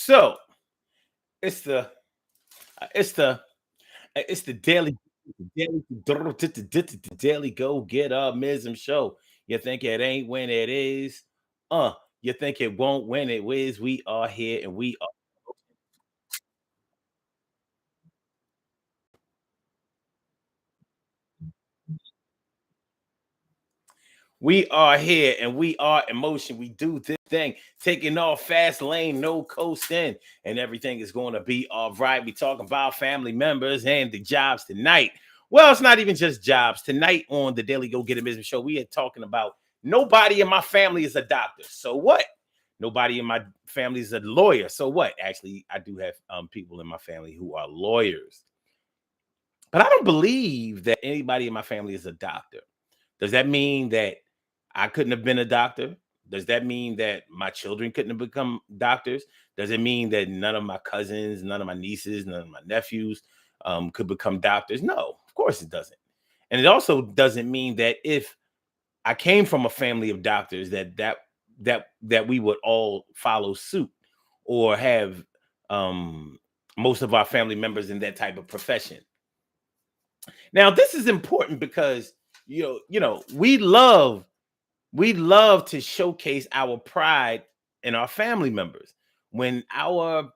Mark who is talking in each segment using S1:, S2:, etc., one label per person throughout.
S1: So it's the it's the it's the daily go get mism show. You think it ain't when it is? Uh, you think it won't when it is? We are here and we are here and we are in motion. We do this thing, taking off fast lane, no coasting, and everything is going to be all right. We talking about family members and the jobs tonight. Well, it's not even just jobs. Tonight on the Daily Go Get It Business Show, we are talking about nobody in my family is a doctor. So what? Nobody in my family is a lawyer. So what? Actually, I do have people in my family who are lawyers, but I don't believe that anybody in my family is a doctor. Does that mean that I couldn't have been a doctor? Does that mean that my children couldn't have become doctors? Does it mean that none of my cousins, none of my nieces, none of my nephews could become doctors? No, of course it doesn't. And it also doesn't mean that if I came from a family of doctors that we would all follow suit or have most of our family members in that type of profession. Now, this is important because we love to showcase our pride in our family members when our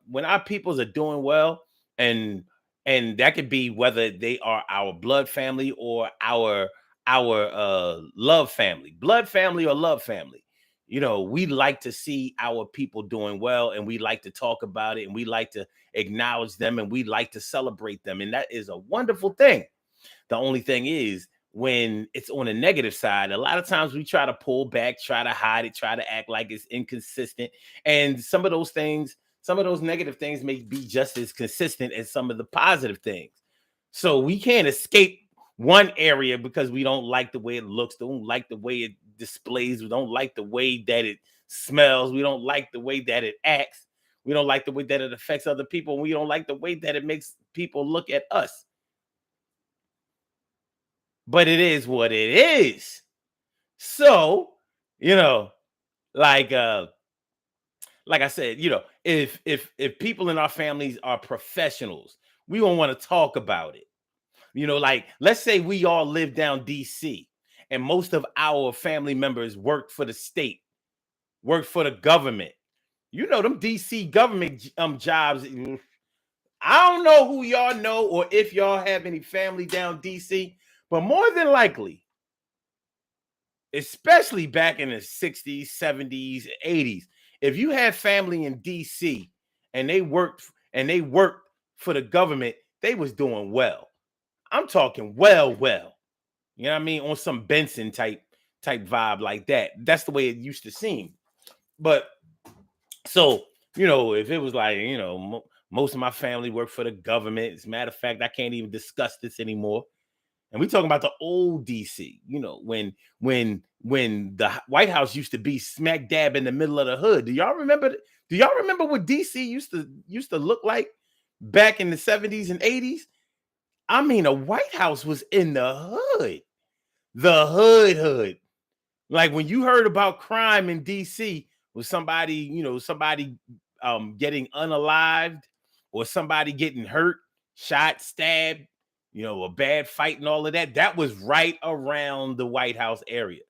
S1: peoples are doing well, and that could be whether they are our blood family or our love family, blood family or love family. We like to see our people doing well, and we like to talk about it, and we like to acknowledge them, and we like to celebrate them, and that is a wonderful thing. The only thing is, when it's on a negative side, a lot of times we try to pull back, try to hide it, try to act like it's inconsistent. And some of those negative things may be just as consistent as some of the positive things. So we can't escape one area because we don't like the way it looks, don't like the way it displays, we don't like the way that it smells, we don't like the way that it acts, we don't like the way that it affects other people, we don't like the way that it makes people look at us. But it is what it is. So, you know, like like I said, if people in our families are professionals, we won't want to talk about it. Like let's say we all live down DC and most of our family members work for the state, work for the government. Them DC government jobs. I don't know who y'all know or if y'all have any family down DC, but more than likely, especially back in the 60s, 70s, 80s. If you had family in DC and they worked for the government, they was doing well. I'm talking well. You know what I mean? On some Benson type vibe like that. That's the way it used to seem. But so, if it was like, most of my family worked for the government. As a matter of fact, I can't even discuss this anymore. And we talking about the old DC, when the White House used to be smack dab in the middle of the hood. Do y'all remember what DC used to look like back in the 70s and 80s? I mean, a White House was in the hood. The hood. Like when you heard about crime in DC, was somebody getting unalived or somebody getting hurt, shot, stabbed, a bad fight and all of that. That was right around the White House area.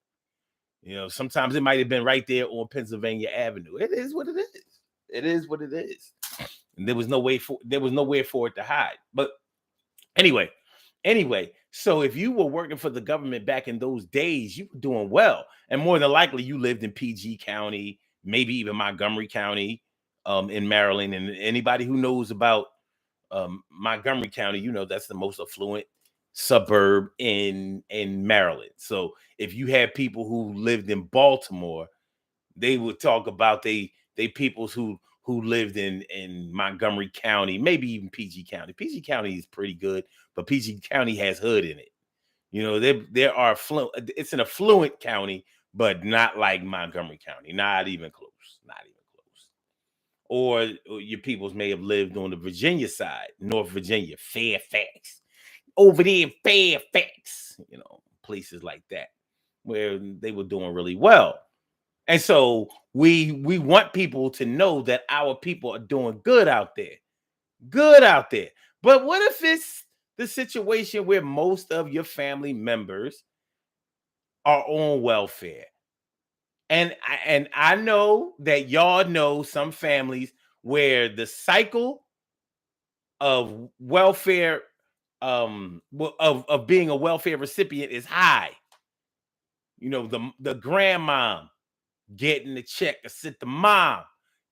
S1: Sometimes it might have been right there on Pennsylvania Avenue. It is what it is. It is what it is. And there was nowhere for it to hide. But anyway, so if you were working for the government back in those days, you were doing well. And more than likely you lived in PG County, maybe even Montgomery County, in Maryland. And anybody who knows about Montgomery County, that's the most affluent suburb in Maryland. So if you had people who lived in Baltimore, they would talk about they peoples who lived in Montgomery County, maybe even PG County. PG County is pretty good, but PG County has hood in it. There are it's an affluent county, but not like Montgomery County, not even close, not even close. Or your peoples may have lived on the Virginia side, North Virginia, Fairfax, over there in Fairfax, places like that where they were doing really well. And so we want people to know that our people are doing good out there. Good out there. But what if it's the situation where most of your family members are on welfare? And I know that y'all know some families where the cycle of welfare of being a welfare recipient is high. You know, the grandmom getting the check, sit the mom,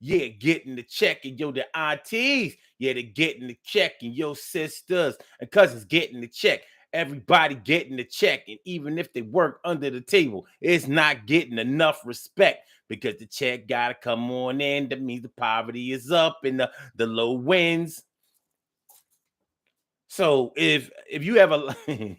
S1: yeah, getting the check, and yo, the aunties, yeah, they're getting the check, and your sisters and cousins getting the check. Everybody getting the check, and even if they work under the table, it's not getting enough respect because the check gotta come on in. That means the poverty is up and the low winds. So if you have a and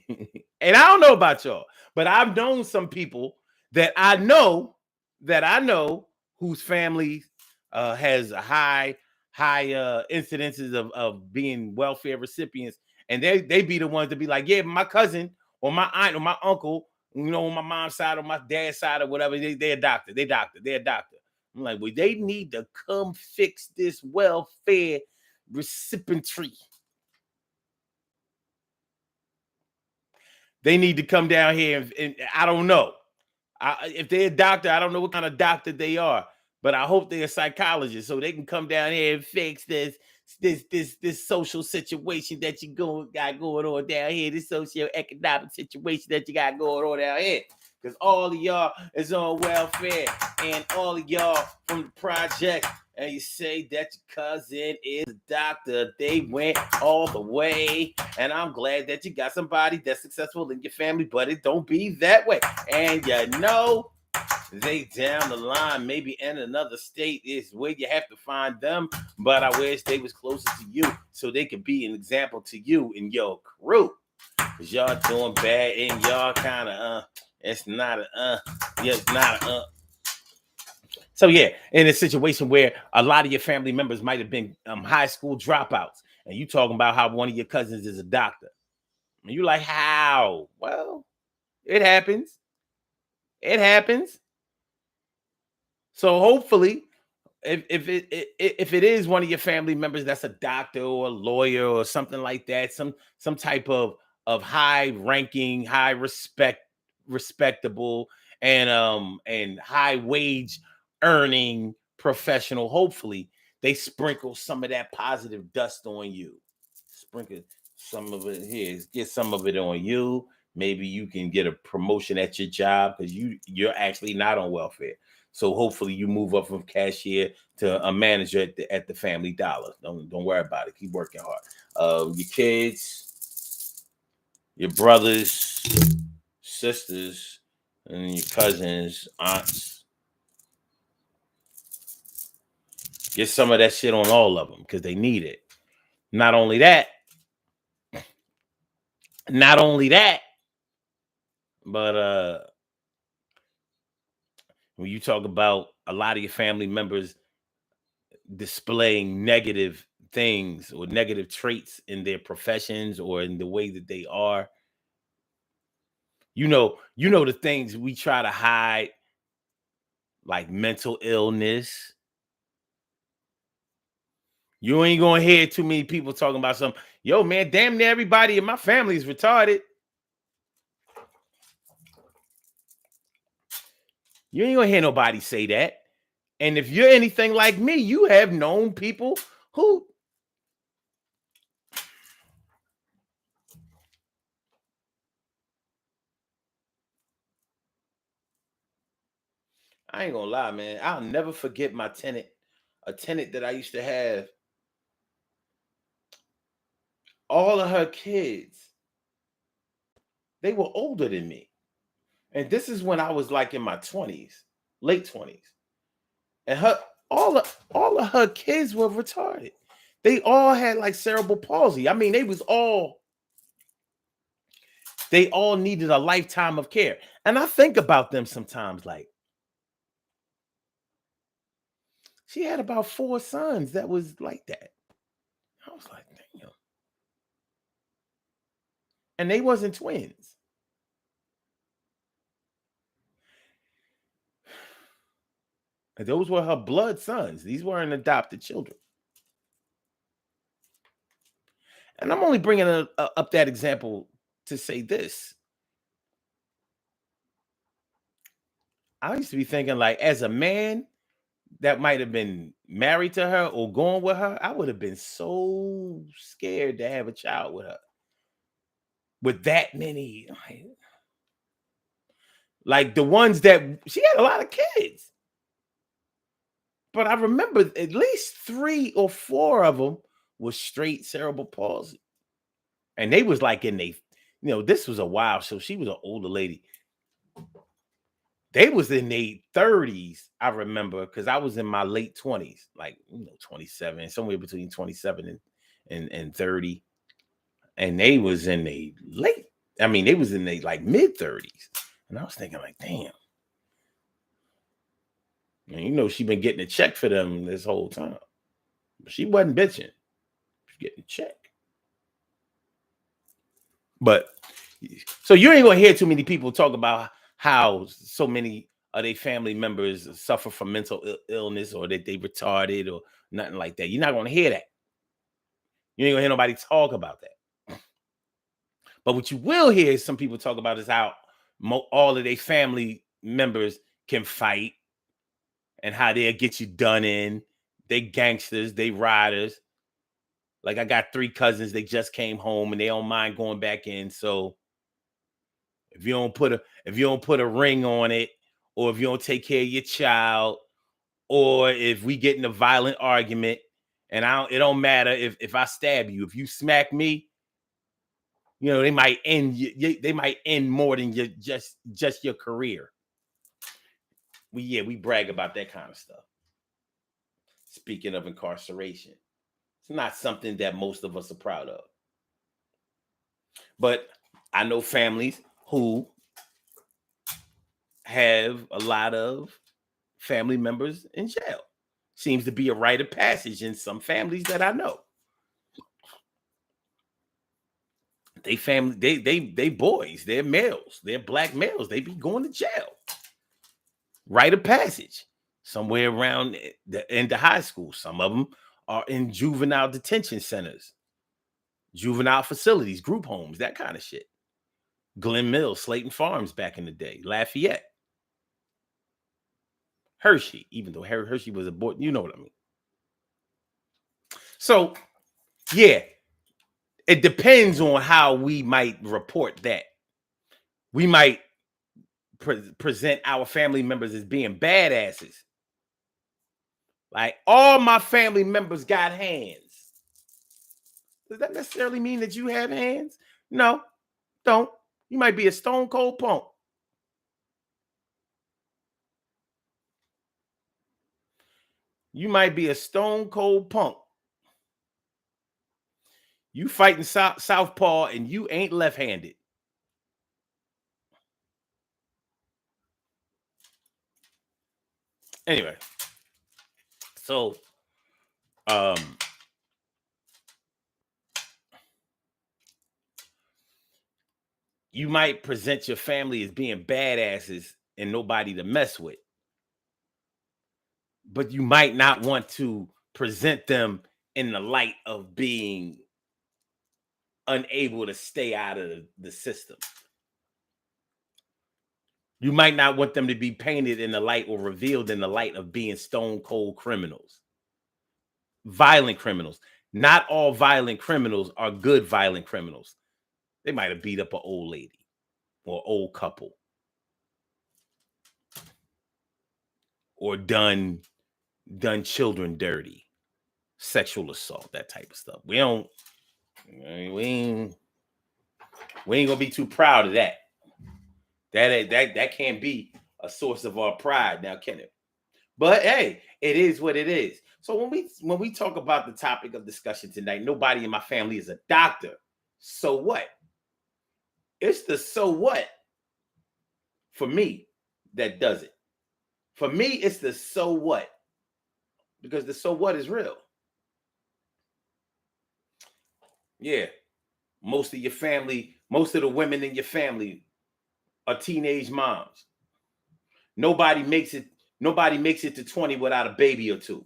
S1: I don't know about y'all, but I've known some people that I know whose family has a high incidences of being welfare recipients, and they be the ones to be like, yeah, my cousin or my aunt or my uncle, you know, on my mom's side or my dad's side or whatever, they're a doctor, they're a doctor. I'm like, well, they need to come fix this welfare recipientry. They need to come down here and I don't know. If they're a doctor, I don't know what kind of doctor they are, but I hope they're a psychologist so they can come down here and fix this social situation that got going on down here, this socio-economic situation that you got going on down here. Because all of y'all is on welfare, and all of y'all from the project, and you say that your cousin is a doctor. They went all the way, and I'm glad that you got somebody that's successful in your family, but it don't be that way. And you know, they down the line, maybe in another state is where you have to find them. But I wish they was closer to you so they could be an example to you and your crew. Cause y'all doing bad and y'all kind of it's not a yeah, it's not a So yeah, in a situation where a lot of your family members might have been high school dropouts, and you talking about how one of your cousins is a doctor, and you like, how? Well, it happens. It happens. So hopefully, if it is one of your family members that's a doctor or a lawyer or something like that, some type of high ranking, high respectable and high wage earning professional, hopefully they sprinkle some of that positive dust on you. Sprinkle some of it here, get some of it on you. Maybe you can get a promotion at your job because you're actually not on welfare. So hopefully you move up from cashier to a manager at the Family Dollar. Don't worry about it. Keep working hard. Your kids, your brothers, sisters, and your cousins, aunts. Get some of that shit on all of them because they need it. Not only that, not only that, but when you talk about a lot of your family members displaying negative things or negative traits in their professions or in the way that they are, you know the things we try to hide, like mental illness. You ain't gonna hear too many people talking about some, yo, man, damn near everybody in my family is retarded. You ain't gonna hear nobody say that. And if you're anything like me, you have known people who, I ain't gonna lie, man, I'll never forget my tenant, a tenant that I used to have. All of her kids, they were older than me. And this is when I was like in my 20s, late 20s. And all of her kids were retarded. They all had like cerebral palsy. I mean, they all needed a lifetime of care. And I think about them sometimes, like she had about 4 sons that was like that. I was like, damn. And they wasn't twins. And those were her blood sons. These weren't adopted children. And I'm only bringing up that example to say this. I used to be thinking, like, as a man that might have been married to her or going with her, I would have been so scared to have a child with her. With that many, like the ones that she had a lot of kids. But I remember at least 3 or 4 of them was straight cerebral palsy. And they was like in this was a while. So she was an older lady. They was in their 30s, I remember, because I was in my late 20s, like 27, somewhere between 27 and 30. And they was in the late, they was in the like mid 30s. And I was thinking, like, damn. And she been getting a check for them this whole time. But she wasn't bitching. She getting a check. But so you ain't gonna hear too many people talk about how so many of their family members suffer from mental illness or that they retarded or nothing like that. You're not gonna hear that. You ain't gonna hear nobody talk about that. But what you will hear is some people talk about is how all of their family members can fight and how they'll get you done in. They gangsters, they riders. Like I got 3 cousins, they just came home and they don't mind going back in. So if you don't put a ring on it, or if you don't take care of your child, or if we get in a violent argument, and it don't matter if I stab you, if you smack me, they might end they might end more than just your career. We brag about that kind of stuff. Speaking of incarceration, it's not something that most of us are proud of. But I know families who have a lot of family members in jail. Seems to be a rite of passage in some families that I know. They boys, they're males, they're black males, they be going to jail. Rite of passage. Somewhere around the end of high school. Some of them are in juvenile detention centers, juvenile facilities, group homes, that kind of shit. Glen Mills, Slayton Farms back in the day, Lafayette, Hershey, even though Hershey was aborted, you know what I mean. So, yeah, it depends on how we might report that. We might present our family members as being badasses. Like, all my family members got hands. Does that necessarily mean that you have hands? No, don't. You might be a stone cold punk. You might be a stone cold punk. You fighting southpaw and you ain't left-handed. Anyway, so you might present your family as being badasses and nobody to mess with, but you might not want to present them in the light of being unable to stay out of the system. You might not want them to be painted in the light or revealed in the light of being stone cold criminals, violent criminals. Not all violent criminals are good violent criminals. They might have beat up an old lady or old couple or done children dirty, sexual assault, that type of stuff. We ain't gonna be too proud of that. That can't be a source of our pride now, can it? But hey, it is what it is. So when we talk about the topic of discussion tonight, nobody in my family is a doctor. So what? It's the so what for me that does it. For me, it's the so what. Because the so what is real. Yeah. Most of your family, most of the women in your family are teenage moms. Nobody makes it nobody makes it to 20 without a baby or two.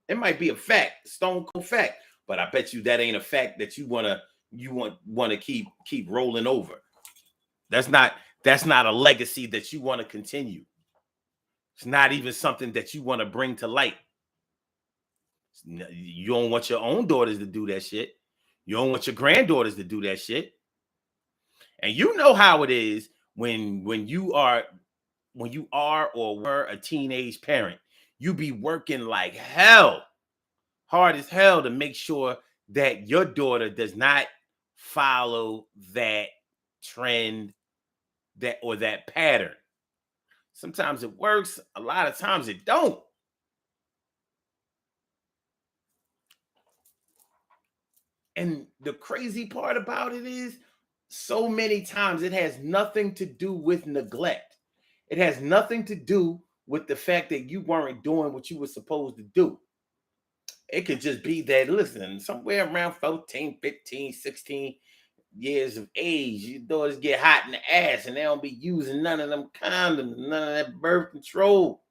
S1: It might be a fact, stone cold fact, but I bet you that ain't a fact that you want to keep rolling over. That's not a legacy that you want to continue. It's not even something that you want to bring to light. You don't want your own daughters to do that shit. You don't want your granddaughters to do that shit. And you know how it is when you are or were a teenage parent. You be working like hell, hard as hell, to make sure that your daughter does not follow that trend, that pattern. Sometimes it works, a lot of times it don't. And the crazy part about it is, so many times it has nothing to do with neglect. It has nothing to do with the fact that you weren't doing what you were supposed to do. It could just be that, listen, somewhere around 14, 15, 16 years of age, your daughters get hot in the ass and they don't be using none of them condoms, none of that birth control.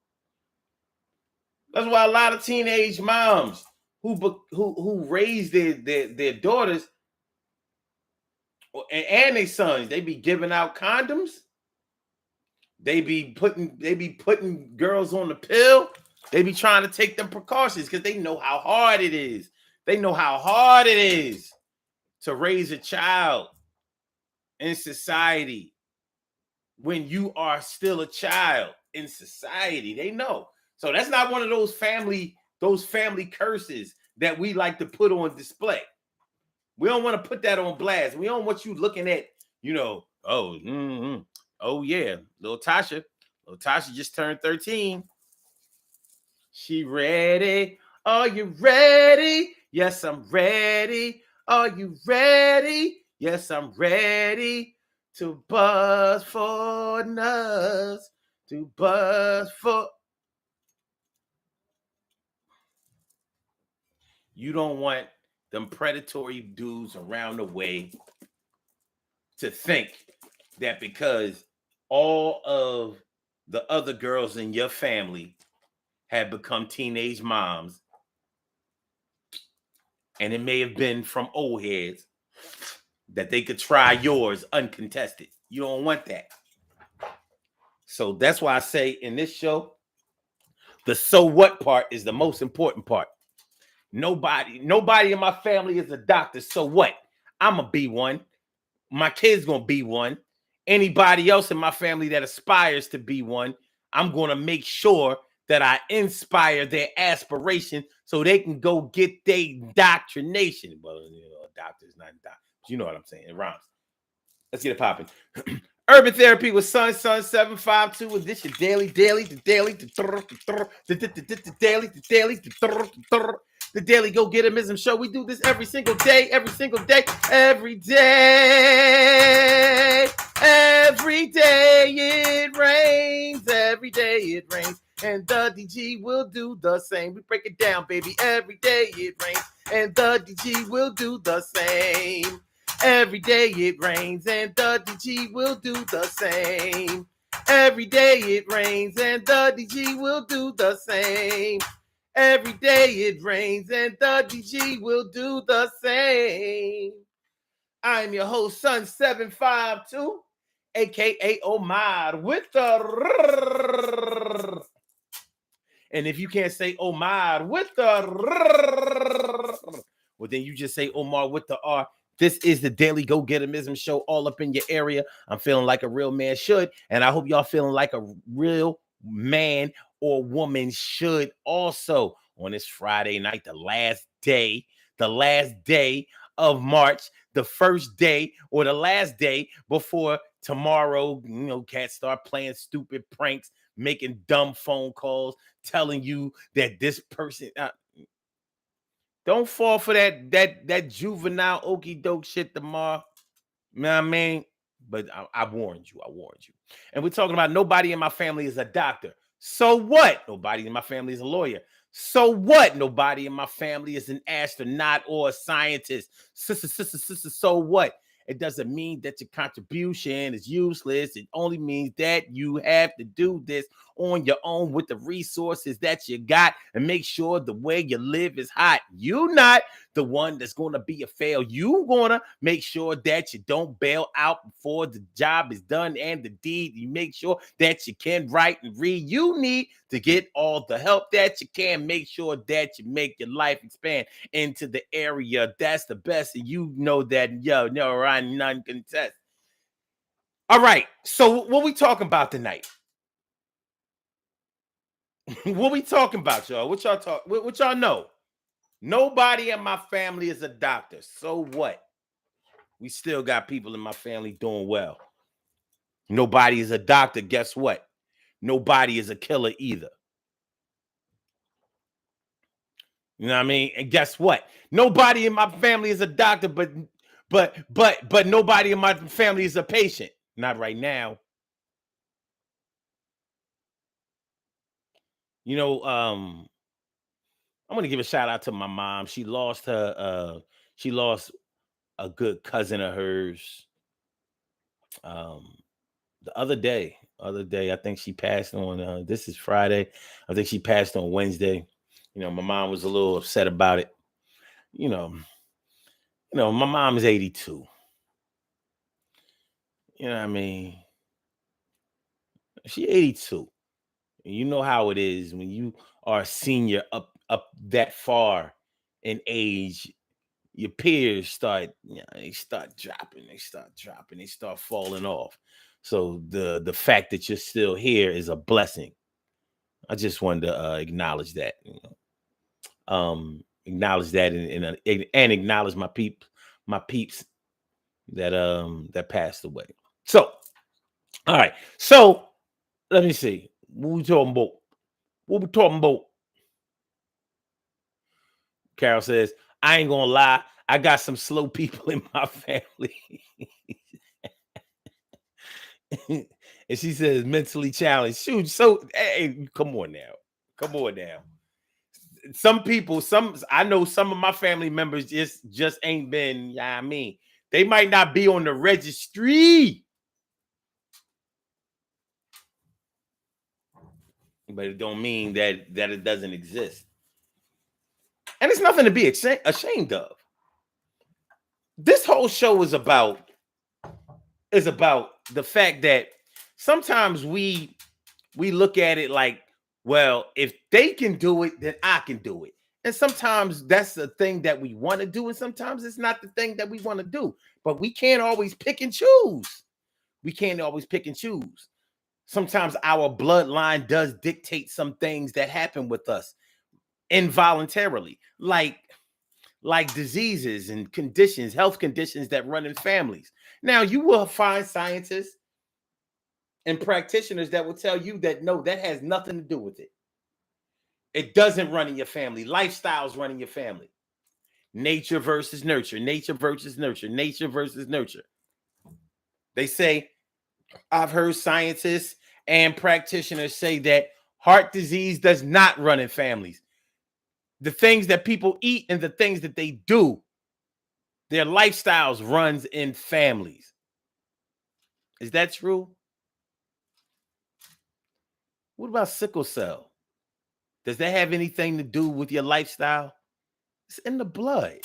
S1: That's why a lot of teenage moms who raise their daughters and their sons, they be giving out condoms. They be putting girls on the pill. They be trying to take them precautions because they know how hard it is. They know how hard it is to raise a child in society when you are still a child in society. They know. So that's not one of those family curses that we like to put on display. We don't want to put that on blast. We don't want you looking at, oh yeah, little Tasha just turned 13. She ready? Are you ready? Yes, I'm ready. Are you ready? Yes, I'm ready to buzz for nuts. To buzz for. You don't want them predatory dudes around the way to think that because all of the other girls in your family have become teenage moms, and it may have been from old heads, that they could try yours uncontested. You don't want that. So that's why I say in this show, the so what part is the most important part. Nobody in my family is a doctor. So what? I'm gonna be one. My kid's gonna be one. Anybody else in my family that aspires to be one, I'm gonna make sure that I inspire their aspiration so they can go get their indoctrination. Well, a doctor's not a doctor. You know what I'm saying? It rhymes. Let's get it popping. Urban Therapy with Sun 752. And this your daily, the daily go getimism show. We do this every single day. Every day it rains. And the DG will do the same. We break it down, baby. Every day it rains. And the DG will do the same. Every day it rains and the DG will do the same. Every day it rains and the DG will do the same. Every day it rains and the DG will do the same. I'm your host, Sun 752, aka Omar with the. And if you can't say Omar with the, well, then you just say Omar with the R. This is the Daily Go Getimism show, all up in your area. I'm feeling like a real man should, and I hope y'all feeling like a real man or woman should also on this Friday night, the last day of March, the first day or the last day before tomorrow. Cats start playing stupid pranks, making dumb phone calls, telling you that this person. Don't fall for that juvenile okie doke shit tomorrow. You know what I mean? But I warned you. And we're talking about nobody in my family is a doctor. So what? Nobody in my family is a lawyer. So what? Nobody in my family is an astronaut or a scientist. So what? It doesn't mean that your contribution is useless. It only means that you have to do this on your own with the resources that you got and make sure the way you live is hot. You not the one that's going to be a fail. You going to make sure that you don't bail out before the job is done and the deed. You make sure that you can write and read. You need to get all the help that you can. Make sure that you make your life expand into the area that's the best. And you know that, no, I'm none contest. All right. So what we talking about tonight? What we talking about, y'all? What y'all talk? What y'all know? Nobody in my family is a doctor. So what? We still got people in my family doing well. Nobody is a doctor. Guess what? Nobody is a killer either. You know what I mean? And guess what? Nobody in my family is a doctor, but nobody in my family is a patient. Not right now. You know, I'm gonna give a shout out to my mom. She lost a good cousin of hers. The other day, I think she passed on. This is Friday. I think she passed on Wednesday. You know, my mom was a little upset about it. You know, my mom is 82. You know what I mean? She 82. And you know how it is when you are a senior up that far in age. Your peers start, they start dropping, they start falling off. So the fact that you're still here is a blessing. I just wanted to acknowledge that, acknowledge that, and acknowledge my peeps that passed away. So, all right, so let me see what we talking about. What we talking about? Carol says, I ain't gonna lie, I got some slow people in my family. And she says mentally challenged. Shoot, so hey, come on now. Some people, I know some of my family members just ain't been, I mean, they might not be on the registry, but it don't mean that it doesn't exist. And it's nothing to be ashamed of. This whole show is about the fact that sometimes we look at it like, well, if they can do it, then I can do it. And sometimes that's the thing that we want to do, and sometimes it's not the thing that we want to do. But we can't always pick and choose. Sometimes our bloodline does dictate some things that happen with us involuntarily, like diseases and conditions, health conditions that run in families. Now, you will find scientists and practitioners that will tell you that no, that has nothing to do with it. It doesn't run in your family. Lifestyles run in your family. Nature versus nurture. They say, I've heard scientists and practitioners say that heart disease does not run in families. The things that people eat and the things that they do, their lifestyles runs in families. Is that true? What about sickle cell? Does that have anything to do with your lifestyle? It's in the blood.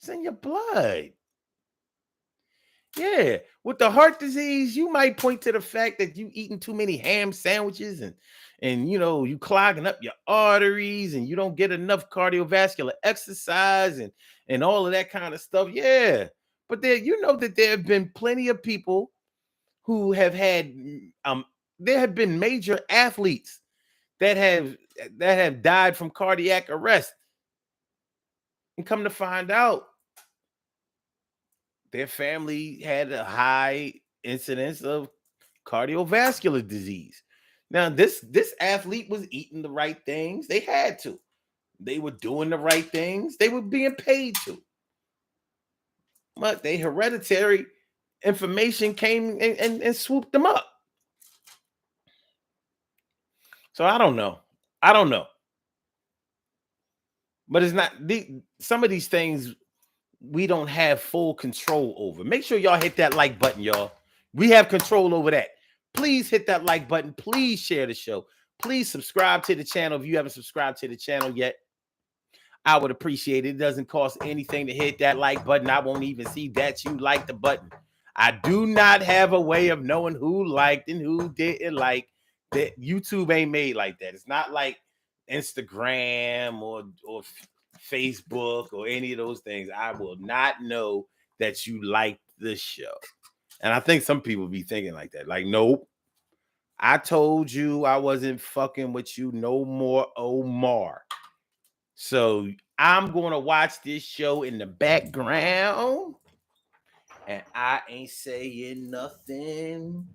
S1: It's in your blood. Yeah. With the heart disease, you might point to the fact that you eating too many ham sandwiches and you clogging up your arteries and you don't get enough cardiovascular exercise and all of that kind of stuff. Yeah. But there have been plenty of people who have had there have been major athletes that have died from cardiac arrest. And come to find out, their family had a high incidence of cardiovascular disease. Now, this athlete was eating the right things. They had to. They were doing the right things. They were being paid to. But the hereditary information came and swooped them up. So I don't know. But it's not some of these things we don't have full control over. Make sure y'all hit that like button, y'all. We have control over that. Please hit that like button. Please share the show. Please subscribe to the channel if you haven't subscribed to the channel yet. I would appreciate it. It doesn't cost anything to hit that like button. I won't even see that you like the button. I do not have a way of knowing who liked and who didn't like. That YouTube ain't made like that. It's not like Instagram or Facebook or any of those things. I will not know that you like the show. And I think some people be thinking like that. Like, nope. I told you I wasn't fucking with you no more, Omar. So I'm going to watch this show in the background. And I ain't saying nothing.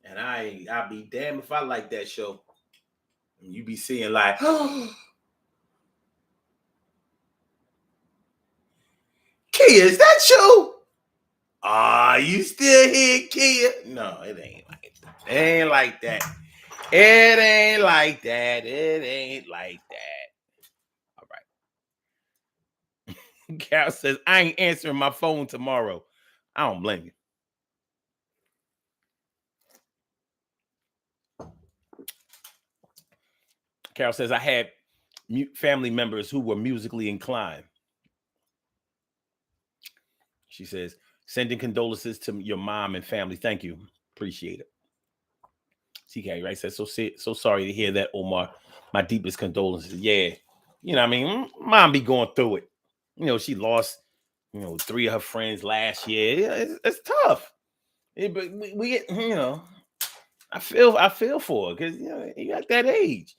S1: And I'll be damned if I like that show. And you be seeing like, Kia, is that you? You still here, Kia? No, it ain't like that. It ain't like that. It ain't like that. It ain't like that. All right. Carol says, I ain't answering my phone tomorrow. I don't blame you. Carol says, I had family members who were musically inclined. She says, sending condolences to your mom and family. Thank you. Appreciate it. CK, right? Says, so sorry to hear that, Omar. My deepest condolences. Yeah. You know what I mean? Mom be going through it. You know, she lost, 3 of her friends last year. Yeah, it's tough. But we I feel for her because you at that age.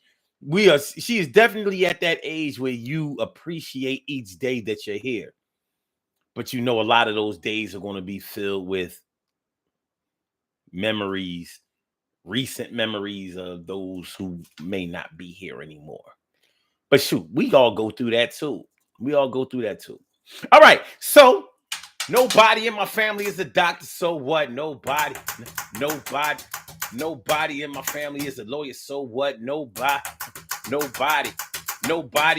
S1: She is definitely at that age where you appreciate each day that you're here. But a lot of those days are going to be filled with memories, recent memories of those who may not be here anymore. But shoot, we all go through that too. All right. So nobody in my family is a doctor. So what? Nobody in my family is a lawyer. So what? Nobody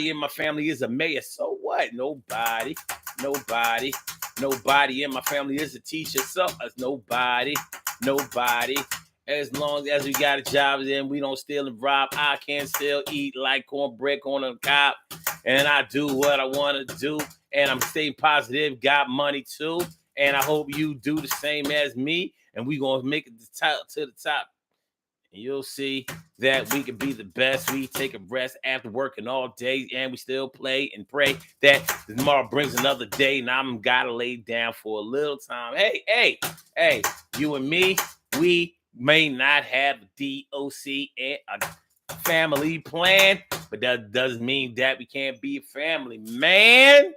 S1: in my family is a mayor. So what? Nobody in my family is a teacher. So nobody. As long as we got a job, then we don't steal and rob. I can still eat like cornbread on a cob. And I do what I want to do. And I'm staying positive, got money too. And I hope you do the same as me. And we're going to make it to the top. And you'll see that we can be the best. We take a rest after working all day. And we still play and pray that tomorrow brings another day. And I'm got to lay down for a little time. Hey, you and me, we may not have a DOC and a family plan, but that doesn't mean that we can't be a family, man.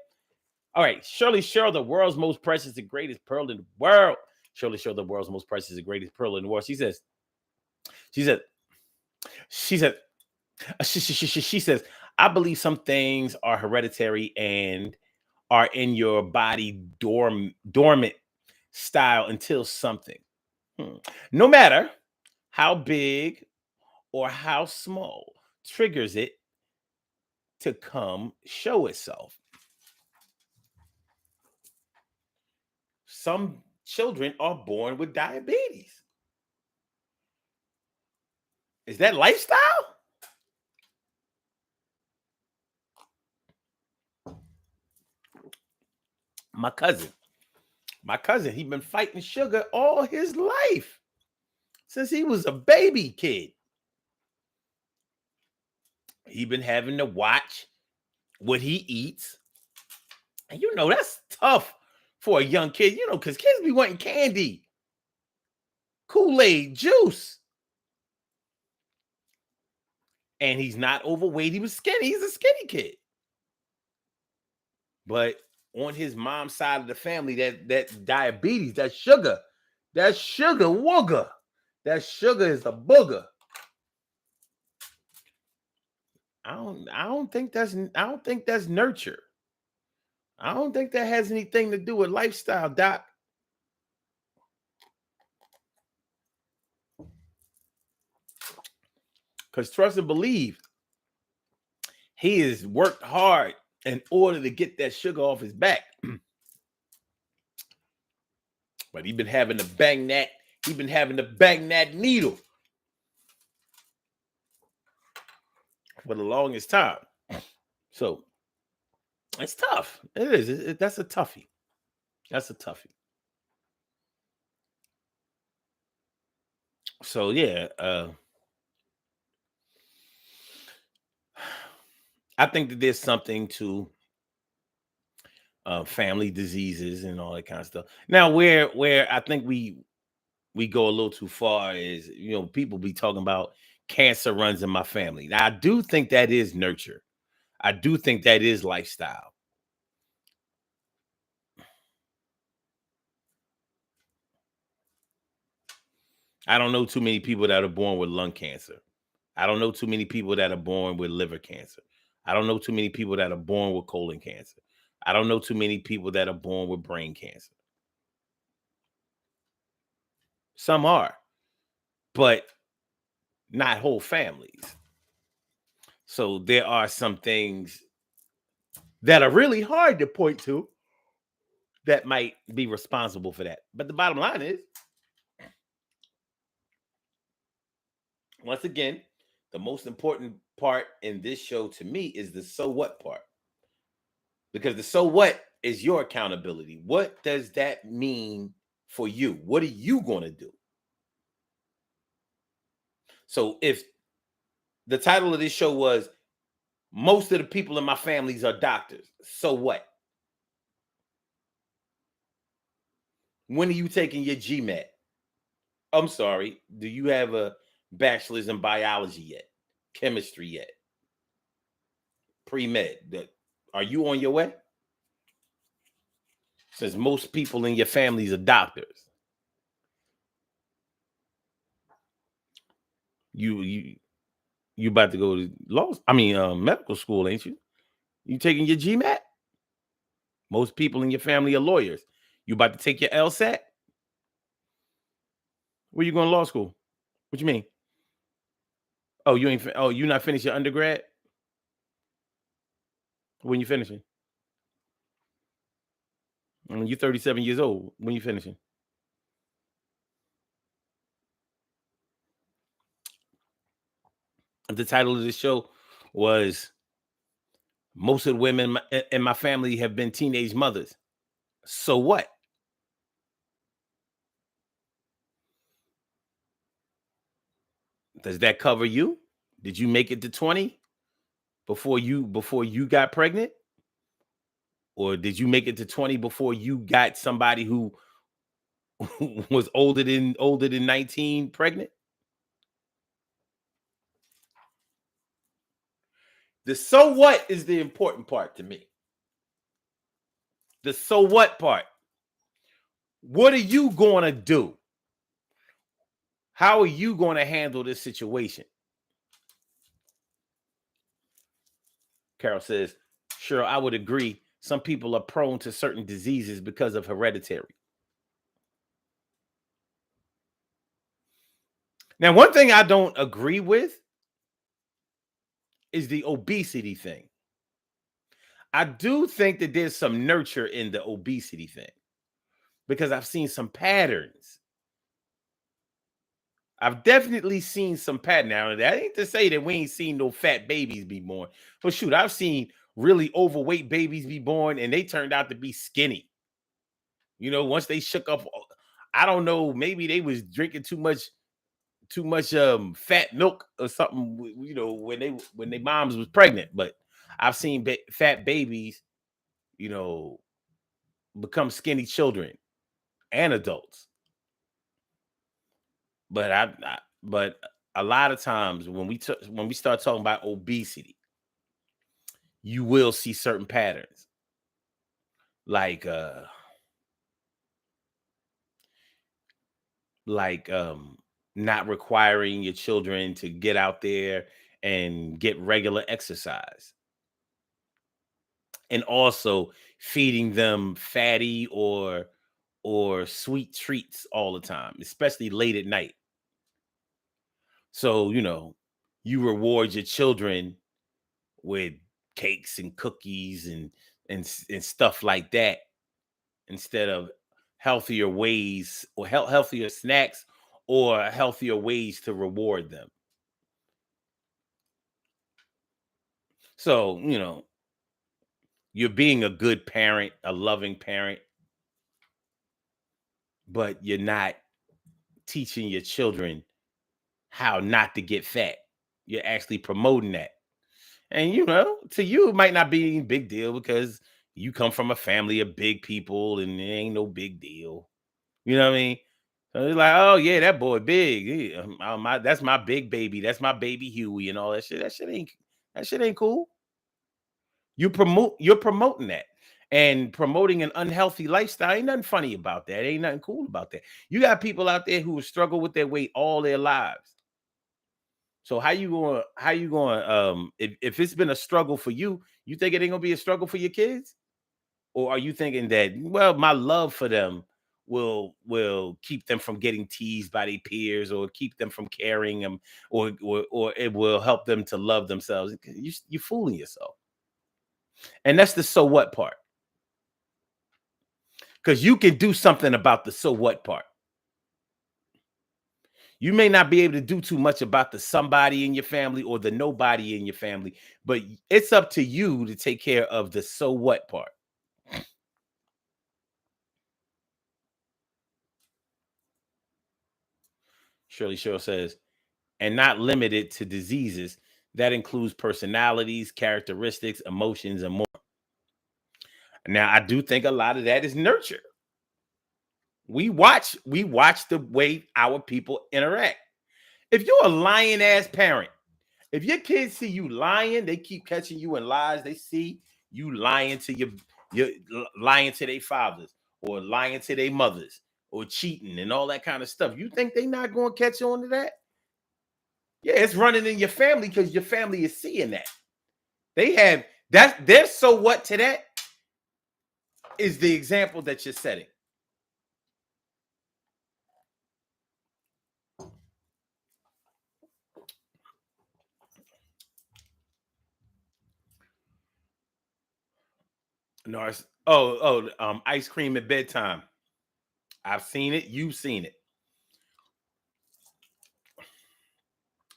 S1: All right, Shirley Cheryl, the world's most precious and greatest pearl in the world. Shirley Cheryl, the world's most precious and greatest pearl in the world. She says, I believe some things are hereditary and are in your body dormant style until something. No matter how big or how small triggers it to come show itself. Some children are born with diabetes. Is that lifestyle? My cousin, he been fighting sugar all his life since he was a baby kid. He been having to watch what he eats. And that's tough for a young kid, because kids be wanting candy, Kool-Aid, juice. And he's not overweight. He was skinny. He's a skinny kid. But on his mom's side of the family, that diabetes, that sugar wooger. That sugar is a booger. I don't think that's nurture. I don't think that has anything to do with lifestyle, Doc. Because trust and believe, he has worked hard in order to get that sugar off his back. But he been having to bang that. He been having to bang that needle for the longest time. So it's tough. It is. That's a toughie. That's a toughie. So yeah, I think that there's something to family diseases and all that kind of stuff. Now, where I think we go a little too far is, people be talking about cancer runs in my family. Now, I do think that is nurture. I do think that is lifestyle. I don't know too many people that are born with lung cancer. I don't know too many people that are born with liver cancer. I don't know too many people that are born with colon cancer. I don't know too many people that are born with brain cancer. Some are, but not whole families. So there are some things that are really hard to point to that might be responsible for that. But the bottom line is, once again, the most important part in this show to me is the so what part. Because the so what is your accountability. What does that mean for you? What are you going to do? So if the title of this show was most of the people in my families are doctors, so what? When are you taking your GMAT? I'm sorry, do you have a bachelor's in biology yet? Chemistry yet? Pre-med? Are you on your way? Since most people in your families are doctors, you about to go to medical school, ain't you? You taking your GMAT? Most people in your family are lawyers. You about to take your LSAT? Where you going to law school? What you mean? Oh, you ain't. Oh, you not finished your undergrad? When you finishing? You're 37 years old. When you finishing? The title of this show was most of the women in my family have been teenage mothers. So what? Does that cover you? Did you make it to 20 before you got pregnant? Or did you make it to 20 before you got somebody who was older than 19 pregnant? The so what is the important part to me. The so what part. What are you going to do? How are you going to handle this situation? Carol says, sure, I would agree. Some people are prone to certain diseases because of hereditary. Now, one thing I don't agree with is the obesity thing. I do think that there's some nurture in the obesity thing because I've seen some patterns. I've definitely seen some pattern. Now, that ain't to say that we ain't seen no fat babies be born. But shoot, I've seen really overweight babies be born and they turned out to be skinny. Once they shook up, I don't know, maybe they was drinking too much fat milk or something, when they moms was pregnant. But I've seen fat babies, you know, become skinny children and adults. But but a lot of times when we start talking about obesity, you will see certain patterns like like um not requiring your children to get out there and get regular exercise, and also feeding them fatty or sweet treats all the time, especially late at night. So you reward your children with cakes and cookies and stuff like that, instead of healthier ways or healthier snacks or healthier ways to reward them. So, you're being a good parent, a loving parent, but you're not teaching your children how not to get fat. You're actually promoting that. And to you, it might not be a big deal because you come from a family of big people and it ain't no big deal. You know what I mean? So it's like, oh yeah, that boy big. That's my big baby. That's my baby Huey and all that shit. That shit ain't cool. You're promoting that. And promoting an unhealthy lifestyle ain't nothing funny about that. Ain't nothing cool about that. You got people out there who struggle with their weight all their lives. So how you going if it's been a struggle for you, you think it ain't gonna be a struggle for your kids? Or are you thinking that, well, my love for them will keep them from getting teased by their peers or keep them from carrying them or it will help them to love themselves? You're fooling yourself. And that's the so what part. Because you can do something about the so what part. You may not be able to do too much about the somebody in your family or the nobody in your family, but it's up to you to take care of the so what part. Shirley Cheryl says, and not limited to diseases. That includes personalities, characteristics, emotions, and more. Now, I do think a lot of that is nurture. We watch the way our people interact. If you're a lying ass parent, if your kids see you lying, they keep catching you in lies. They see you lying to your lying to their fathers or lying to their mothers or cheating and all that kind of stuff. You think they not going to catch on to that? Yeah, it's running in your family because your family is seeing that. They have that. Their so what to that is the example that you're setting. No, ice cream at bedtime. I've seen it. You've seen it.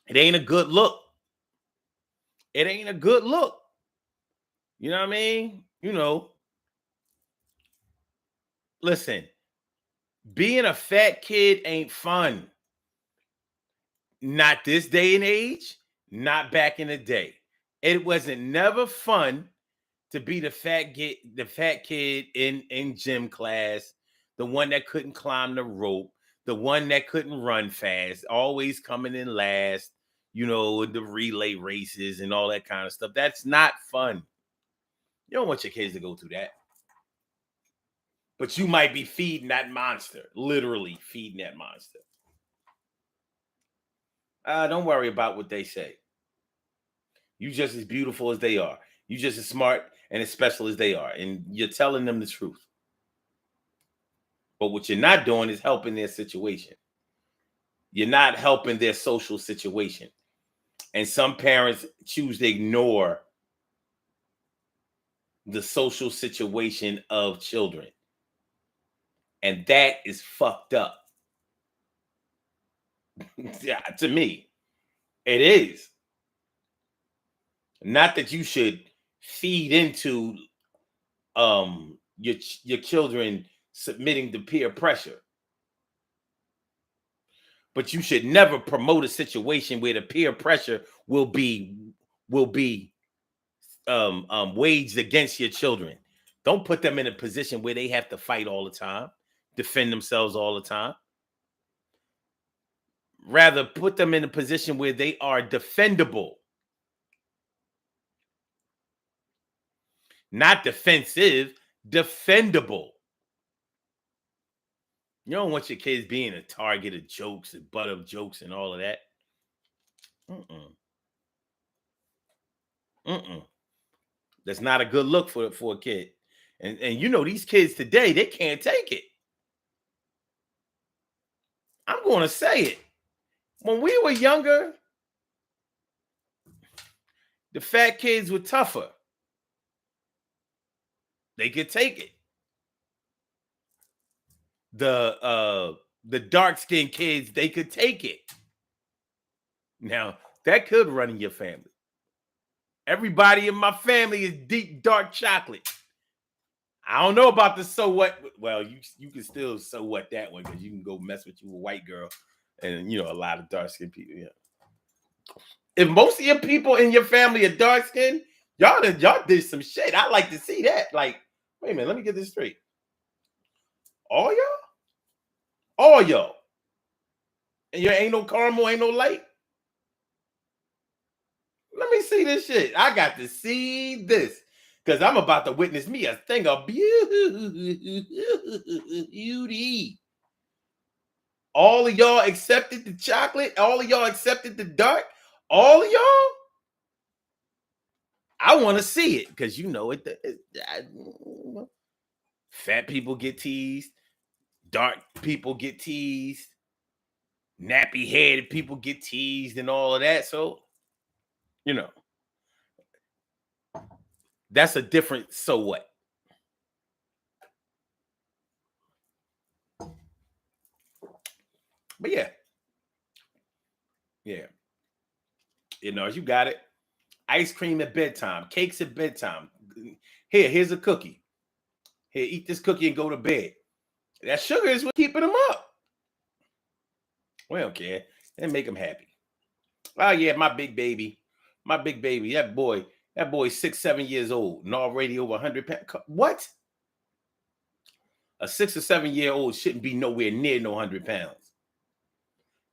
S1: It ain't a good look. It ain't a good look. You know what I mean? Listen, being a fat kid ain't fun. Not this day and age, not back in the day. It wasn't never fun to be the fat kid in gym class, the one that couldn't climb the rope, the one that couldn't run fast, always coming in last, the relay races and all that kind of stuff. That's not fun. You don't want your kids to go through that. But you might be feeding that monster, literally feeding that monster. Don't worry about what they say. You just as beautiful as they are. You just as smart and as special as they are. And you're telling them the truth. But what you're not doing is helping their situation. You're not helping their social situation. And some parents choose to ignore the social situation of children. And that is fucked up. Yeah, to me, it is. Not that you should feed into your children submitting to peer pressure. But you should never promote a situation where the peer pressure will be waged against your children. Don't put them in a position where they have to fight all the time, defend themselves all the time. Rather, put them in a position where they are defendable, not defensive, defendable. You don't want your kids being a target of jokes and butt of jokes and all of that. Mm-mm. Mm-mm. That's not a good look for a kid. And these kids today, they can't take it. I'm going to say it. When we were younger, the fat kids were tougher. They could take it. the dark-skinned kids, they could take it. Now, that could run in your family. Everybody in my family is deep dark chocolate. I don't know about the so what. Well, you can still so what that one, because you can go mess with you a white girl, and a lot of dark-skinned people. Yeah. If most of your people in your family are dark-skinned, y'all did some shit. I like to see that. Like, wait a minute, let me get this straight. All y'all? All y'all. And you ain't no caramel, ain't no light? Let me see this shit. I got to see this, because I'm about to witness me a thing of beauty. All of y'all accepted the chocolate. All of y'all accepted the dark. All of y'all? I want to see it, because fat people get teased. Dark people get teased. Nappy-headed people get teased and all of that. So, that's a different so what. But yeah. You got it. Ice cream at bedtime, cakes at bedtime. Here's a cookie. Here, eat this cookie and go to bed. That sugar is what's keeping them up. We don't care. And make them happy. Oh yeah, my big baby. That boy's 6, 7 years old and already over 100 pounds. What? A 6 or 7 year old shouldn't be nowhere near no 100 pounds.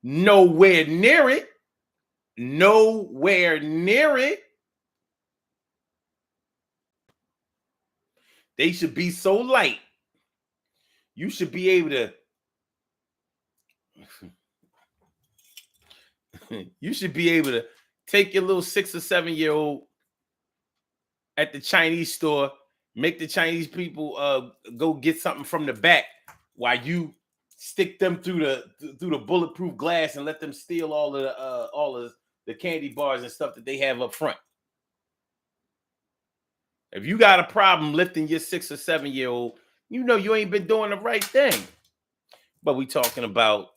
S1: Nowhere near it. Nowhere near it. They should be so light. You should be able to. You should be able to take your little 6 or 7 year old at the Chinese store, make the Chinese people go get something from the back while you stick them through the bulletproof glass and let them steal all of the candy bars and stuff that they have up front. If you got a problem lifting your 6 or 7 year old, you ain't been doing the right thing. But we talking about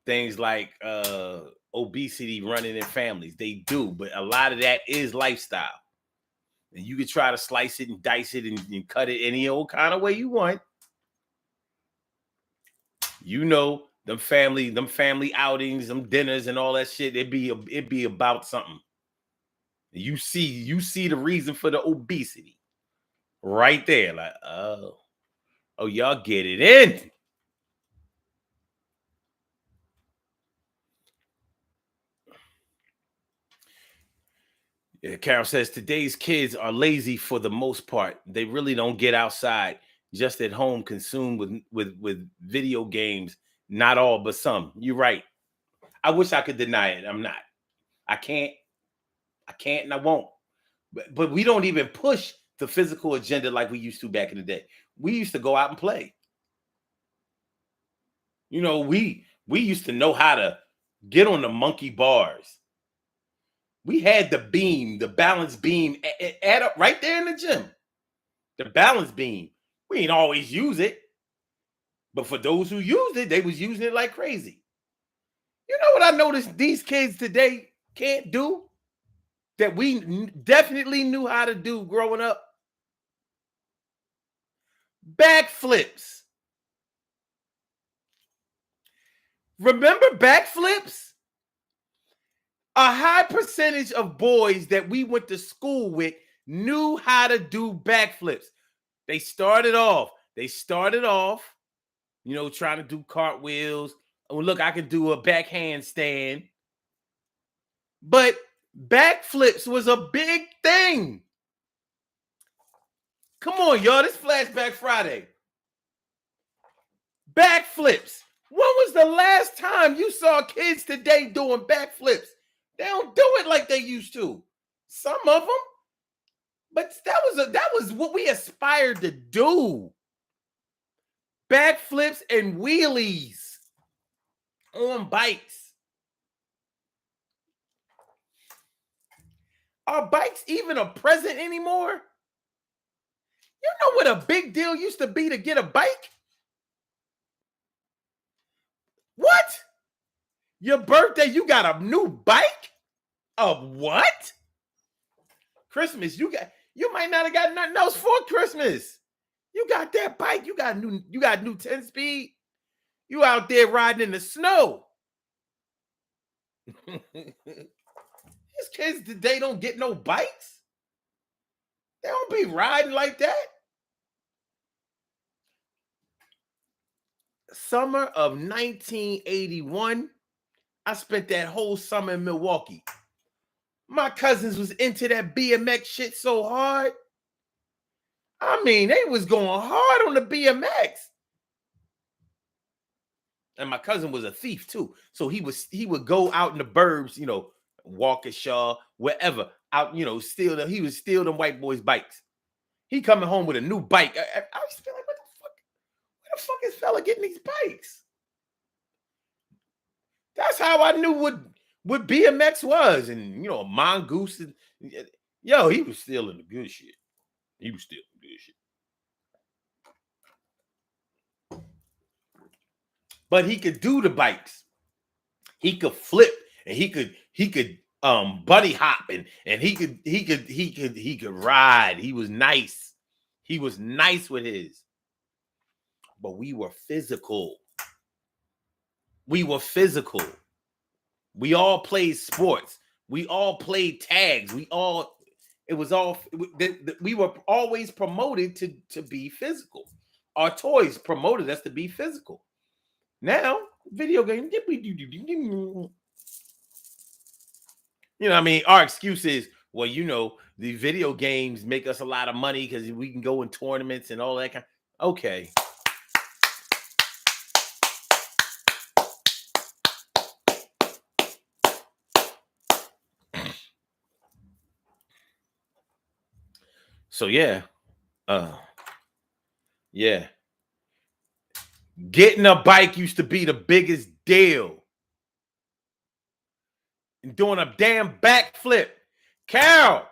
S1: things like obesity running in families. They do, but a lot of that is lifestyle. And you can try to slice it and dice it and cut it any old kind of way you want. Them family outings, them dinners and all that shit, it'd be about something. You see the reason for the obesity right there. Like, oh, y'all get it in. Yeah, Carol says today's kids are lazy for the most part. They really don't get outside, just at home, consumed with video games. Not all, but some. You're right. I wish I could deny it. I'm not. I can't, and I won't. But we don't even push the physical agenda like we used to back in the day. We used to go out and play. We used to know how to get on the monkey bars. We had the balance beam add up right there in the gym. The balance beam. We ain't always use it. But for those who used it, they was using it like crazy. You know what I noticed these kids today can't do that we definitely knew how to do growing up? Backflips. Remember backflips? A high percentage of boys that we went to school with knew how to do backflips. They started off, trying to do cartwheels. Oh, look, I can do a backhand stand. But backflips was a big thing. Come on, y'all. This Flashback Friday. Backflips. When was the last time you saw kids today doing backflips? They don't do it like they used to. Some of them. But that was what we aspired to do. Backflips and wheelies on bikes. Are bikes even a present anymore? You know what a big deal used to be to get a bike? What? Your birthday, you got a new bike? Of what? Christmas, you might not have got nothing else for Christmas. You got that bike, you got new 10 speed. You out there riding in the snow. These kids today don't get no bikes. They don't be riding like that. Summer of 1981, I spent that whole summer in Milwaukee. My cousins was into that BMX shit so hard. I mean, they was going hard on the BMX. And my cousin was a thief too. So he would go out in the burbs, Waukesha, wherever, out, he would steal them white boys' bikes. He coming home with a new bike. I used to be like, where the fuck is fella getting these bikes? That's how I knew what BMX was. And Mongoose. And, he was stealing the good shit. He was stealing the good shit. But he could do the bikes. He could flip and he could buddy hop and he could ride. He was nice. He was nice with his. But we were physical. We were physical. We all played sports. We all played tags. We were always promoted to be physical. Our toys promoted us to be physical. Now, video game, our excuse is, well, the video games make us a lot of money because we can go in tournaments and all that kind. Okay. So yeah. Yeah. Getting a bike used to be the biggest deal. And doing a damn backflip. Carol,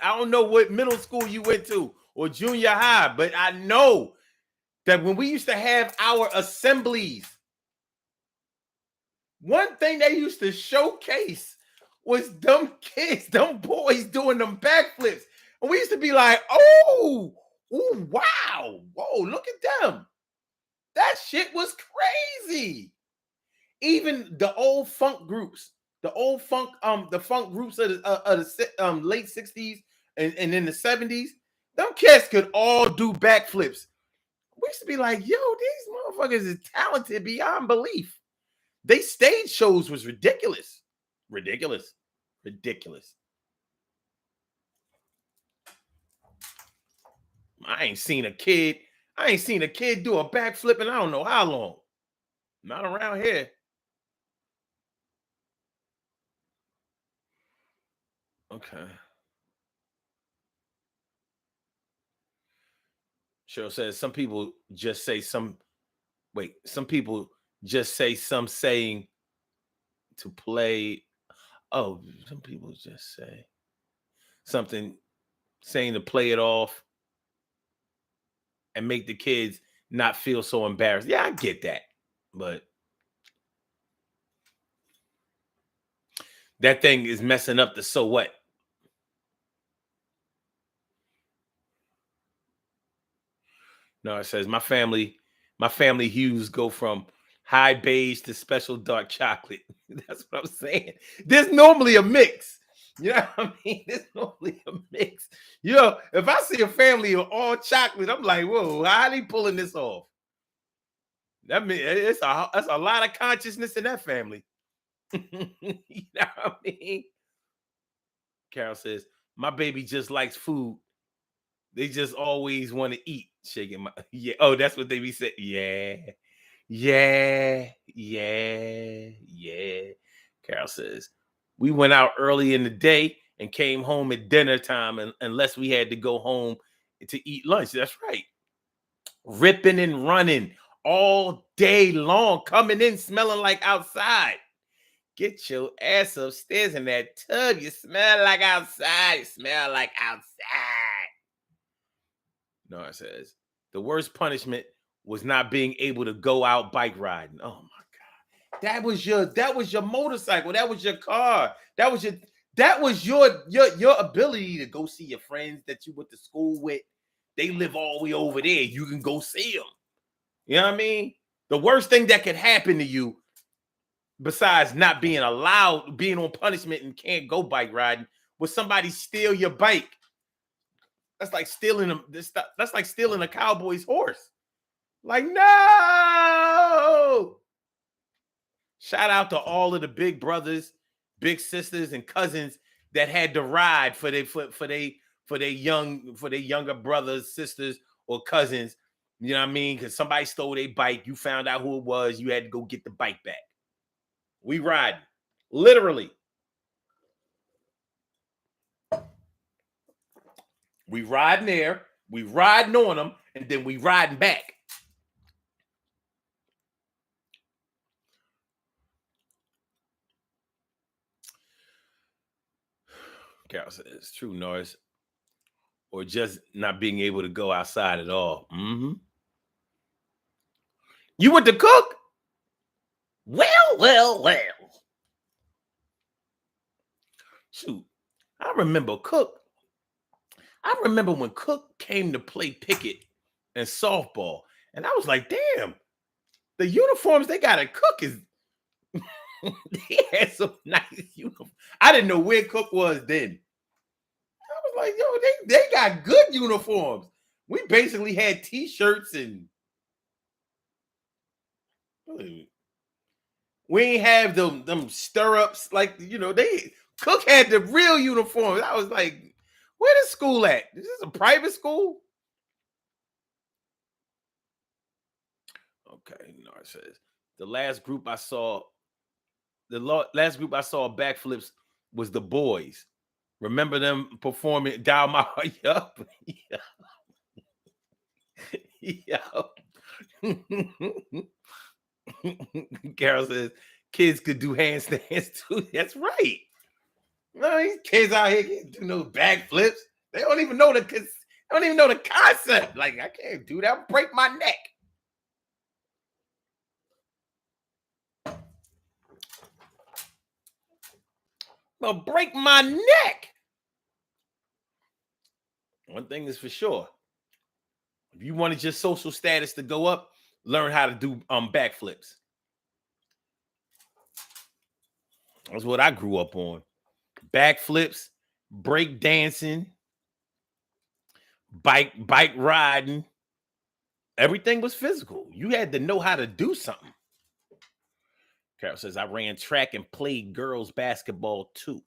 S1: I don't know what middle school you went to or junior high, but I know that when we used to have our assemblies, one thing they used to showcase was them kids, them boys doing them backflips. And we used to be like, oh, wow. Whoa, look at them. That shit was crazy. Even the old funk groups, the funk groups of the late 60s and in the 70s, them kids could all do backflips. We used to be like, yo, these motherfuckers is talented beyond belief. They stage shows was ridiculous. Ridiculous. I ain't seen a kid do a backflip in I don't know how long. Not around here. Okay. Cheryl says some people just say some saying to play. Oh, some people just say something saying to play it off and make the kids not feel so embarrassed. Yeah, I get that. But that thing is messing up the so what. No, it says my family hues go from high beige to special dark chocolate. That's what I'm saying. There's normally a mix. You know what I mean? There's normally a mix. If I see a family of all chocolate, I'm like, whoa, how are they pulling this off? That means that's a lot of consciousness in that family. You know what I mean? Carol says, my baby just likes food. They just always want to eat. Shaking my yeah. Oh, that's what they be saying. Yeah. Carol says, we went out early in the day and came home at dinner time, unless we had to go home to eat lunch. That's right. Ripping and running all day long, coming in smelling like outside. Get your ass upstairs in that tub. You smell like outside. You smell like outside. No, it says the worst punishment was not being able to go out bike riding. Oh my God. That was your motorcycle. That was your car. That was your ability to go see your friends that you went to school with. They live all the way over there. You can go see them. You know what I mean? The worst thing that could happen to you, besides not being allowed, being on punishment and can't go bike riding, was somebody steal your bike. That's like stealing them. That's like stealing a cowboy's horse. Like, no. Shout out to all of the big brothers, big sisters, and cousins that had to ride for their younger brothers, sisters, or cousins. You know what I mean? Because somebody stole their bike. You found out who it was. You had to go get the bike back. We ride, literally. We riding there, we riding on them, and then we riding back. Carol says, it's true, Norris. Or just not being able to go outside at all. Mm-hmm. You went to cook? Well. Shoot, I remember Cook. I remember when Cook came to play picket and softball, and I was like, damn, the uniforms they got at Cook is he had some nice uniforms. I didn't know where Cook was then. I was like, yo, they got good uniforms. We basically had t-shirts and we ain't have them stirrups like, you know, Cook had the real uniforms. I was like, where the school at? Is this a private school? Okay, no, it says the last group I saw backflips was the boys. Remember them performing Dial My Heart Up? Yeah. Carol says kids could do handstands too. That's right. No, these kids out here can't do no backflips. They don't even know the concept. Like, I can't do that. I'll break my neck. I'll break my neck. One thing is for sure. If you wanted your social status to go up, learn how to do backflips. That's what I grew up on. Backflips, break dancing, bike riding. Everything was physical. You had to know how to do something. Carol says, I ran track and played girls basketball too.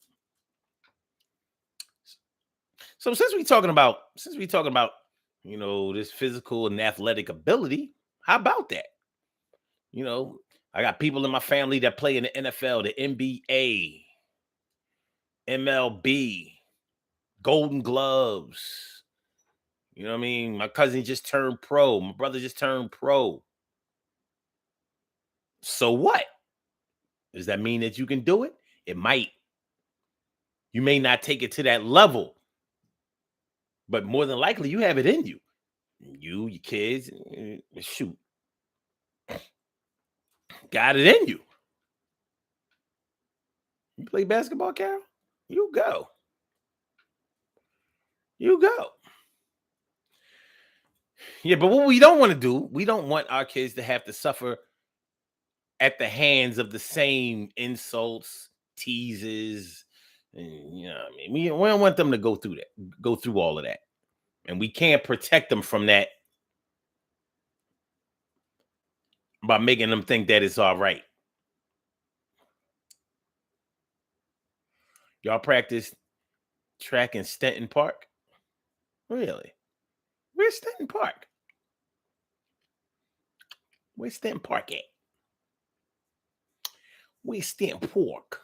S1: So since we talking about, you know, this physical and athletic ability, how about that? You know, I got people in my family that play in the NFL, the NBA, MLB, Golden Gloves. You know what I mean? My cousin just turned pro. My brother just turned pro. So what? Does that mean that you can do it? It might. You may not take it to that level, but more than likely you have it in you. You, your kids, shoot. Got it in you. You play basketball, Carol? You go. You go. Yeah, but what we don't want to do, we don't want our kids to have to suffer at the hands of the same insults, teases, and you know what I mean? We don't want them to go through all of that. And we can't protect them from that by making them think that it's all right. Y'all practice track in Stanton Park? Really? Where's Stanton Park? Where's Stanton Park at? Where's Stanton Park?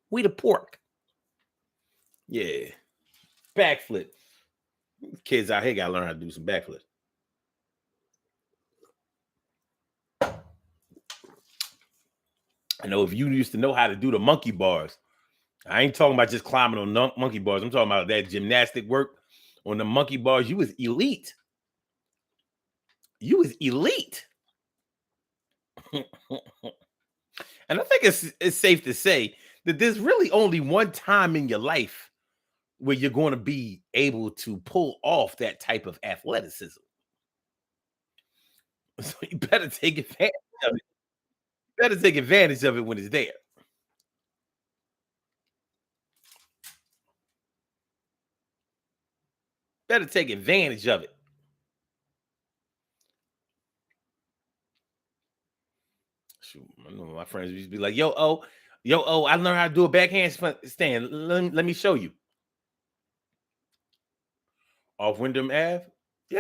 S1: We the pork. Yeah. Backflip. Kids out here gotta learn how to do some backflips. I know if you used to know how to do the monkey bars, I ain't talking about just climbing on monkey bars. I'm talking about that gymnastic work on the monkey bars. You was elite. You was elite. And I think it's safe to say that there's really only one time in your life where you're going to be able to pull off that type of athleticism. So you better take advantage of it. Better take advantage of it when it's there. Better take advantage of it. Shoot, I know my friends used to be like, yo, I learned how to do a backhand stand. Let me show you. Off Wyndham Ave. Yeah.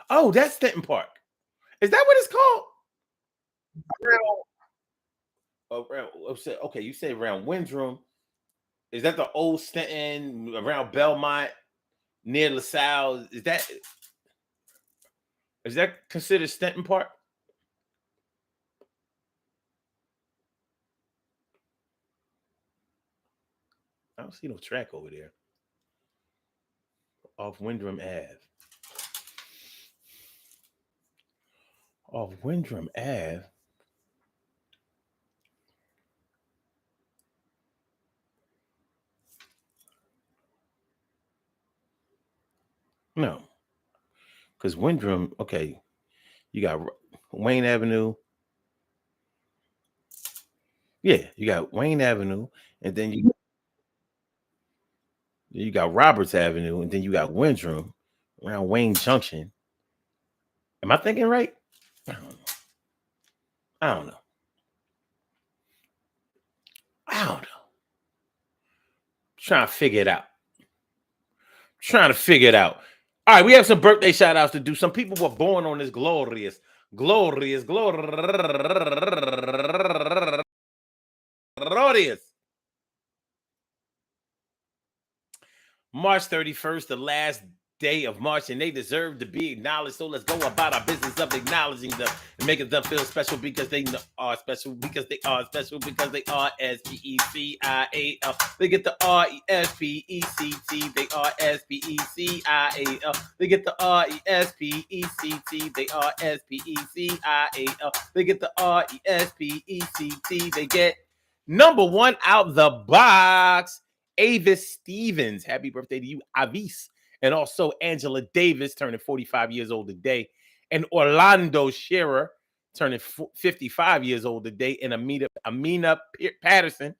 S1: Oh, that's Stanton Park. Is that what it's called? Around, okay, you say around Windrum. Is that the old Stanton around Belmont near LaSalle? Is that considered Stanton Park? I don't see no track over there. Off Windrum Ave. Off Windrum Ave. No, because Windrum. Okay, you got Wayne Avenue. Yeah, you got Wayne Avenue, and then you got Roberts Avenue, and then you got Windrum around Wayne Junction. Am I thinking right? I don't know. I don't know. I don't know. Trying to figure it out. Trying to figure it out. All right, we have some birthday shout outs to do. Some people were born on this glorious March 31st, the last day of March, and they deserve to be acknowledged. So let's go about our business of acknowledging them and making them feel special because they are special, because they are special, because they are SPECIAL. They get the RESPECT. They are SPECIAL. They get the RESPECT. They are SPECIAL. They get the RESPECT. They get number one out the box. Avis Stevens, happy birthday to you, Avis. And also Angela Davis, turning 45 years old today. And Orlando Shearer, turning 55 years old today. And Amina Patterson,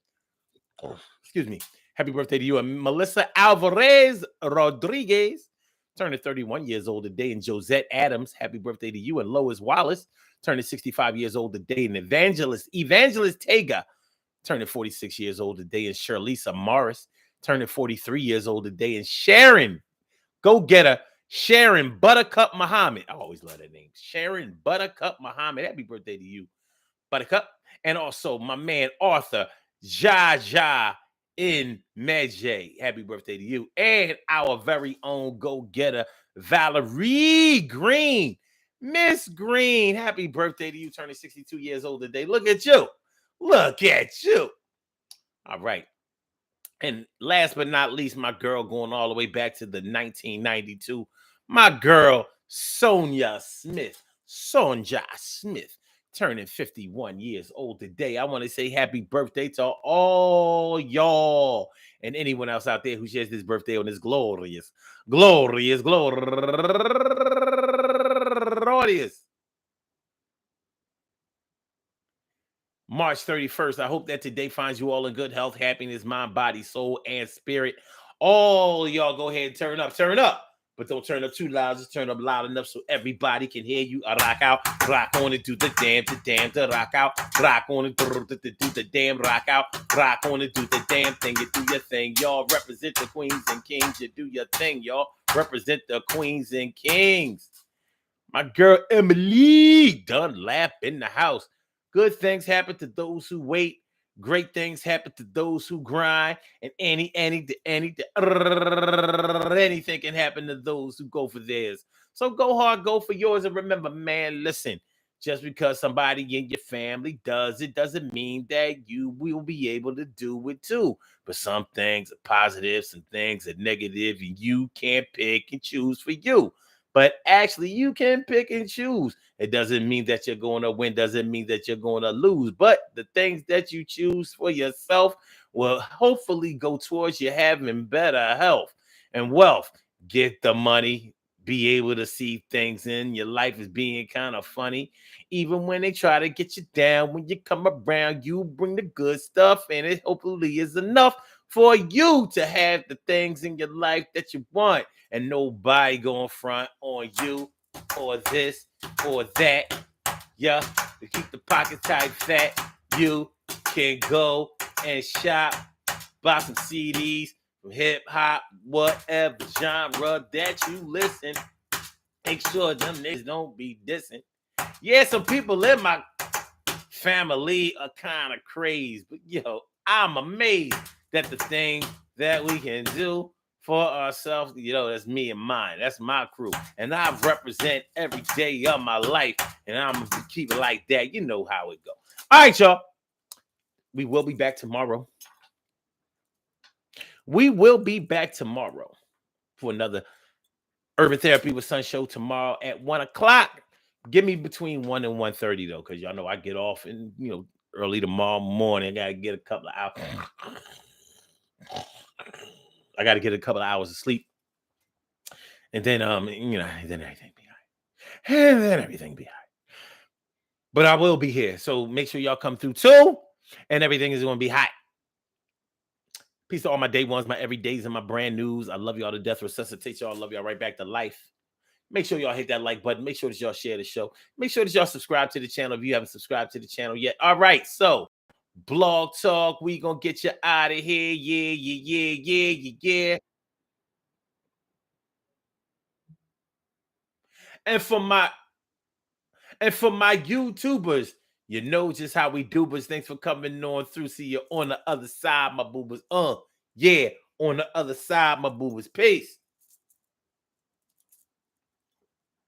S1: excuse me, happy birthday to you. And Melissa Alvarez Rodriguez, turning 31 years old today. And Josette Adams, happy birthday to you. And Lois Wallace, turning 65 years old today. And Evangelist Tega, turning 46 years old today, and Shirlisa Morris, turning 43 years old today, and Sharon, go get her, Sharon Buttercup Muhammad. I always love that name. Sharon Buttercup Muhammad. Happy birthday to you, Buttercup. And also my man Arthur Jaja in Medjay. Happy birthday to you. And our very own go-getter, Valerie Green. Miss Green, happy birthday to you, turning 62 years old today. Look at you. Look at you. All right. And last but not least, my girl going all the way back to the 1992. My girl, Sonja Smith. Sonja Smith, turning 51 years old today. I want to say happy birthday to all y'all and anyone else out there who shares this birthday on this glorious March 31st. I hope that today finds you all in good health, happiness, mind, body, soul, and spirit. All y'all go ahead and turn up. But don't turn up too loud. Just turn up loud enough so everybody can hear you. Rock out, rock on and do the damn, to rock out, rock on and do the damn, rock out, rock on and do the damn thing. You do your thing, y'all. Represent the queens and kings. You do your thing, y'all. Represent the queens and kings. My girl Emily Dunlap in the house. Good things happen to those who wait. Great things happen to those who grind. And anything can happen to those who go for theirs. So go hard, go for yours. And remember, man, listen, just because somebody in your family does it doesn't mean that you will be able to do it too. But some things are positive, some things are negative, and you can't pick and choose for you. but actually you can pick and choose. It doesn't mean that you're going to win, doesn't mean that you're going to lose, but the things that you choose for yourself will hopefully go towards you having better health and wealth. Get the money, be able to see things in your life as being kind of funny. Even when they try to get you down, when you come around, you bring the good stuff, and it hopefully is enough for you to have the things in your life that you want, and nobody going front on you or this or that. Yeah, to keep the pocket tight fat, you can go and shop, buy some CDs from hip hop, whatever genre that you listen. Make sure them niggas don't be dissing. Yeah, some people in my family are kind of crazy, but yo, I'm amazed that the thing that we can do for ourselves, that's me and mine. That's my crew. And I represent every day of my life. And I'm gonna keep it like that. You know how it go. All right, y'all. We will be back tomorrow. We will be back tomorrow for another Urban Therapy with Sun show tomorrow at 1:00. Give me between 1 and 1:30 though, because y'all know I get off and early tomorrow morning. I gotta get a couple of hours. I gotta get a couple of hours of sleep. And then then everything be all right. And then everything be all right. But I will be here. So make sure y'all come through too. And everything is gonna be hot. Peace to all my day ones, my everydays, and my brand news. I love y'all to death. Resuscitate y'all. I love y'all right back to life. Make sure y'all hit that like button. Make sure that y'all share the show. Make sure that y'all subscribe to the channel if you haven't subscribed to the channel yet. All right, so Blog Talk, we gonna get you out of here. Yeah. And for my YouTubers, you know just how we do, but thanks for coming on through. See you on the other side, my boobers. Yeah, on the other side, my boobers. Peace.